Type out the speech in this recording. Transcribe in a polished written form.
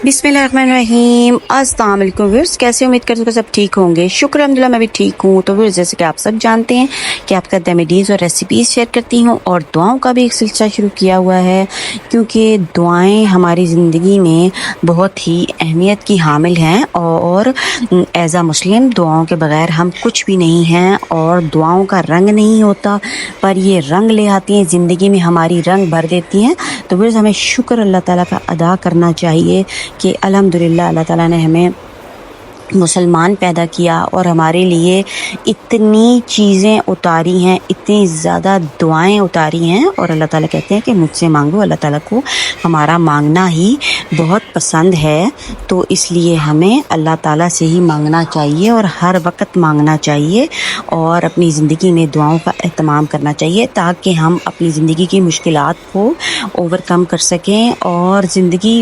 बिस्मिल्लाहिर्रहमानिर्रहीम। अस्सलाम वालेकुम व्यूअर्स, कैसे उम्मीद करते हो सब ठीक होंगे। शुक्र अल्हम्दुलिल्लाह मैं भी ठीक हूँ। तो व्यूअर्स, जैसे कि आप सब जानते हैं कि आपका रेमेडीज़ और रेसिपीज़ शेयर करती हूँ और दुआओं का भी एक सिलसिला शुरू किया हुआ है, क्योंकि दुआएं हमारी ज़िंदगी में बहुत ही अहमियत की हामिल हैं और एज़ आ मुस्लिम दुआओं के बगैर हम कुछ भी नहीं हैं। और दुआओं का रंग नहीं होता, पर ये रंग ले आती हैं ज़िंदगी में, हमारी रंग भर देती हैं। तो व्यूअर्स, हमें शुक्र अल्लाह ताला का अदा करना चाहिए कि अल्हम्दुलिल्लाह अल्लाह ताला ने हमें मुसलमान पैदा किया और हमारे लिए इतनी चीज़ें उतारी हैं, इतनी ज़्यादा दुआएं उतारी हैं। और अल्लाह ताला कहते हैं कि मुझसे मांगो, अल्लाह ताला को हमारा मांगना ही बहुत पसंद है। तो इसलिए हमें अल्लाह ताला से ही मांगना चाहिए और हर वक्त मांगना चाहिए और अपनी ज़िंदगी में दुआओं का एहतमाम करना चाहिए, ताकि हम अपनी ज़िंदगी की मुश्किलात को ओवरकम कर सकें और ज़िंदगी